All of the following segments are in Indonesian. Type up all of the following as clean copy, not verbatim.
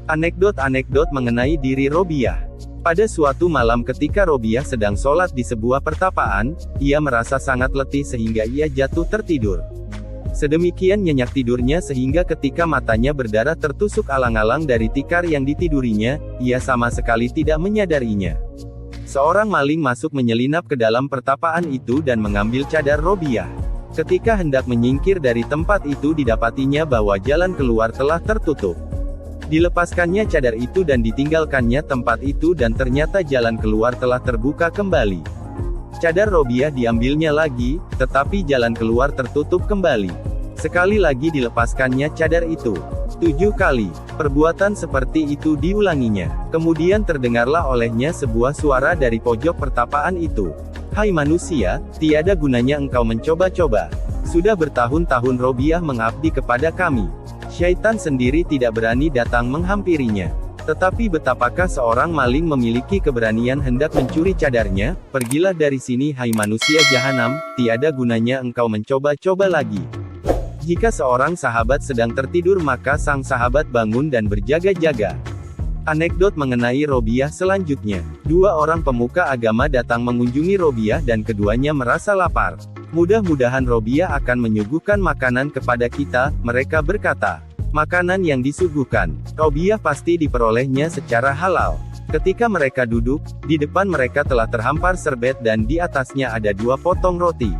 Anekdot mengenai diri Robiah. Pada suatu malam ketika Robiah sedang sholat di sebuah pertapaan, ia merasa sangat letih sehingga ia jatuh tertidur. Sedemikian nyenyak tidurnya sehingga ketika matanya berdarah tertusuk alang-alang dari tikar yang ditidurinya, ia sama sekali tidak menyadarinya. Seorang maling masuk menyelinap ke dalam pertapaan itu dan mengambil cadar Robiah. Ketika hendak menyingkir dari tempat itu didapatinya bahwa jalan keluar telah tertutup. Dilepaskannya cadar itu dan ditinggalkannya tempat itu dan ternyata jalan keluar telah terbuka kembali. Cadar Robiah diambilnya lagi, tetapi jalan keluar tertutup kembali. Sekali lagi dilepaskannya cadar itu. 7 kali. Perbuatan seperti itu diulanginya. Kemudian terdengarlah olehnya sebuah suara dari pojok pertapaan itu. "Hai manusia, tiada gunanya engkau mencoba-coba. Sudah bertahun-tahun Robiah mengabdi kepada kami. Syaitan sendiri tidak berani datang menghampirinya. Tetapi betapakah seorang maling memiliki keberanian hendak mencuri cadarnya? Pergilah dari sini hai manusia jahanam, tiada gunanya engkau mencoba-coba lagi." Jika seorang sahabat sedang tertidur maka sang sahabat bangun dan berjaga-jaga. Anekdot mengenai Robiah selanjutnya. 2 orang pemuka agama datang mengunjungi Robiah dan keduanya merasa lapar. "Mudah-mudahan Robiah akan menyuguhkan makanan kepada kita," mereka berkata. Makanan yang disuguhkan Robiah pasti diperolehnya secara halal. Ketika mereka duduk, di depan mereka telah terhampar serbet dan di atasnya ada 2 potong roti.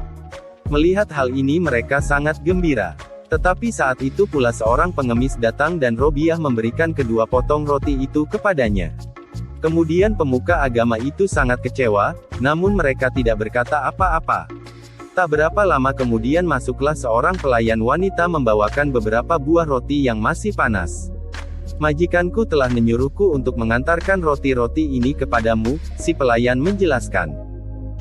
Melihat hal ini mereka sangat gembira. Tetapi saat itu pula seorang pengemis datang dan Robiah memberikan kedua potong roti itu kepadanya. Kemudian pemuka agama itu sangat kecewa, namun mereka tidak berkata apa-apa. Tak berapa lama kemudian masuklah seorang pelayan wanita membawakan beberapa buah roti yang masih panas. "Majikanku telah menyuruhku untuk mengantarkan roti-roti ini kepadamu," si pelayan menjelaskan.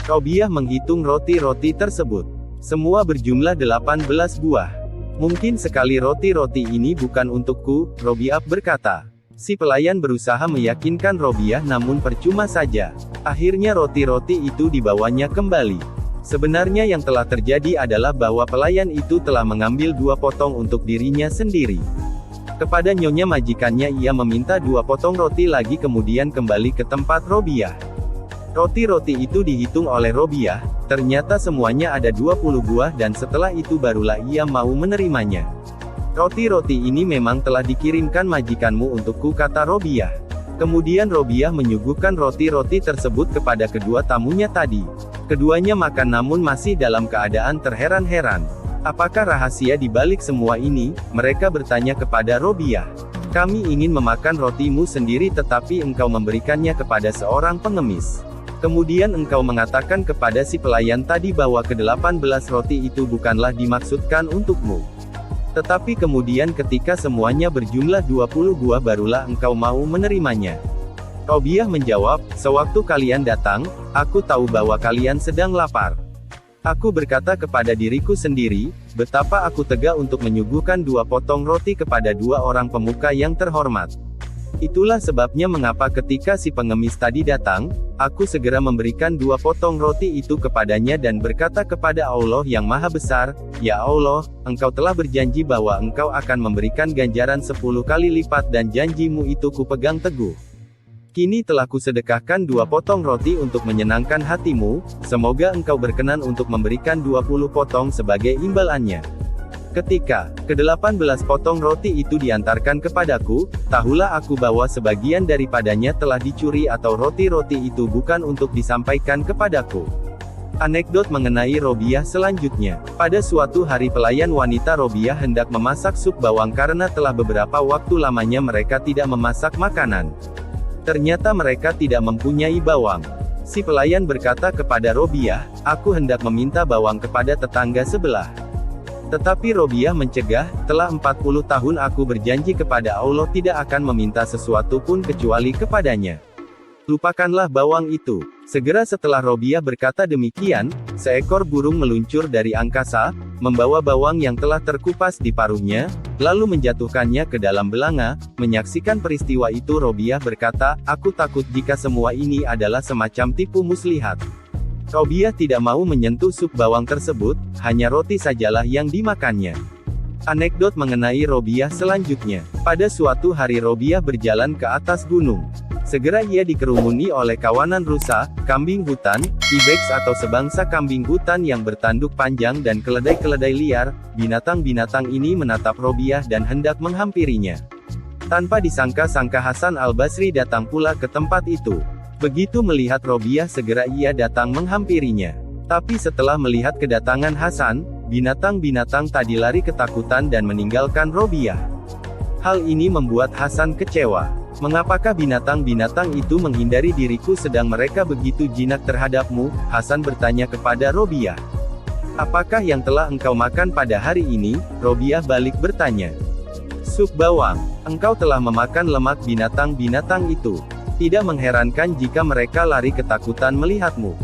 Robiah menghitung roti-roti tersebut. Semua berjumlah 18 buah. "Mungkin sekali roti-roti ini bukan untukku," Robiah berkata. Si pelayan berusaha meyakinkan Robiah namun percuma saja. Akhirnya roti-roti itu dibawanya kembali. Sebenarnya yang telah terjadi adalah bahwa pelayan itu telah mengambil 2 potong untuk dirinya sendiri. Kepada nyonya majikannya ia meminta 2 potong roti lagi kemudian kembali ke tempat Robiah. Roti-roti itu dihitung oleh Robiah, ternyata semuanya ada 20 buah dan setelah itu barulah ia mau menerimanya. "Roti-roti ini memang telah dikirimkan majikanmu untukku," kata Robiah. Kemudian Robiah menyuguhkan roti-roti tersebut kepada kedua tamunya tadi. Keduanya makan namun masih dalam keadaan terheran-heran. "Apakah rahasia di balik semua ini?" mereka bertanya kepada Robiah. "Kami ingin memakan rotimu sendiri tetapi engkau memberikannya kepada seorang pengemis. Kemudian engkau mengatakan kepada si pelayan tadi bahwa ke-18 roti itu bukanlah dimaksudkan untukmu. Tetapi kemudian ketika semuanya berjumlah 20 buah barulah engkau mau menerimanya." Robiah menjawab, "Sewaktu kalian datang, aku tahu bahwa kalian sedang lapar. Aku berkata kepada diriku sendiri, betapa aku tega untuk menyuguhkan 2 potong roti kepada 2 orang pemuka yang terhormat. Itulah sebabnya mengapa ketika si pengemis tadi datang, aku segera memberikan 2 potong roti itu kepadanya dan berkata kepada Allah yang Maha Besar, Ya Allah, engkau telah berjanji bahwa engkau akan memberikan ganjaran 10 kali lipat dan janjimu itu kupegang teguh. Kini telah kusedekahkan 2 potong roti untuk menyenangkan hatimu, semoga engkau berkenan untuk memberikan 20 potong sebagai imbalannya. Ketika ke-18 potong roti itu diantarkan kepadaku, tahulah aku bahwa sebagian daripadanya telah dicuri atau roti-roti itu bukan untuk disampaikan kepadaku." Anekdot mengenai Robiah selanjutnya. Pada suatu hari pelayan wanita Robiah hendak memasak sup bawang karena telah beberapa waktu lamanya mereka tidak memasak makanan. Ternyata mereka tidak mempunyai bawang. Si pelayan berkata kepada Robiah, "Aku hendak meminta bawang kepada tetangga sebelah." Tetapi Robiah mencegah, "Telah 40 tahun aku berjanji kepada Allah tidak akan meminta sesuatu pun kecuali kepadanya. Lupakanlah bawang itu." Segera setelah Robiah berkata demikian, seekor burung meluncur dari angkasa, membawa bawang yang telah terkupas di paruhnya, lalu menjatuhkannya ke dalam belanga. Menyaksikan peristiwa itu Robiah berkata, "Aku takut jika semua ini adalah semacam tipu muslihat." Robiah tidak mau menyentuh sup bawang tersebut, hanya roti sajalah yang dimakannya. Anekdot mengenai Robiah selanjutnya. Pada suatu hari Robiah berjalan ke atas gunung. Segera ia dikerumuni oleh kawanan rusa, kambing hutan, ibex atau sebangsa kambing hutan yang bertanduk panjang dan keledai-keledai liar. Binatang-binatang ini menatap Robiah dan hendak menghampirinya. Tanpa disangka-sangka Hasan al-Basri datang pula ke tempat itu. Begitu melihat Robiah segera ia datang menghampirinya. Tapi setelah melihat kedatangan Hasan, binatang-binatang tadi lari ketakutan dan meninggalkan Robiah. Hal ini membuat Hasan kecewa. Mengapakah binatang-binatang itu menghindari diriku sedang mereka begitu jinak terhadapmu? Hasan bertanya kepada Robiah. Apakah yang telah engkau makan pada hari ini? Robiah balik bertanya. Sup bawang. Engkau telah memakan lemak binatang-binatang itu. Tidak mengherankan jika mereka lari ketakutan melihatmu.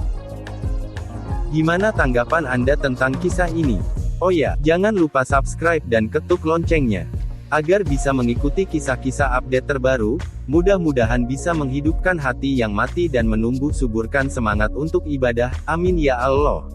Gimana tanggapan Anda tentang kisah ini? Oh ya, jangan lupa subscribe dan ketuk loncengnya. Agar bisa mengikuti kisah-kisah update terbaru, mudah-mudahan bisa menghidupkan hati yang mati dan menumbuh suburkan semangat untuk ibadah, amin ya Allah.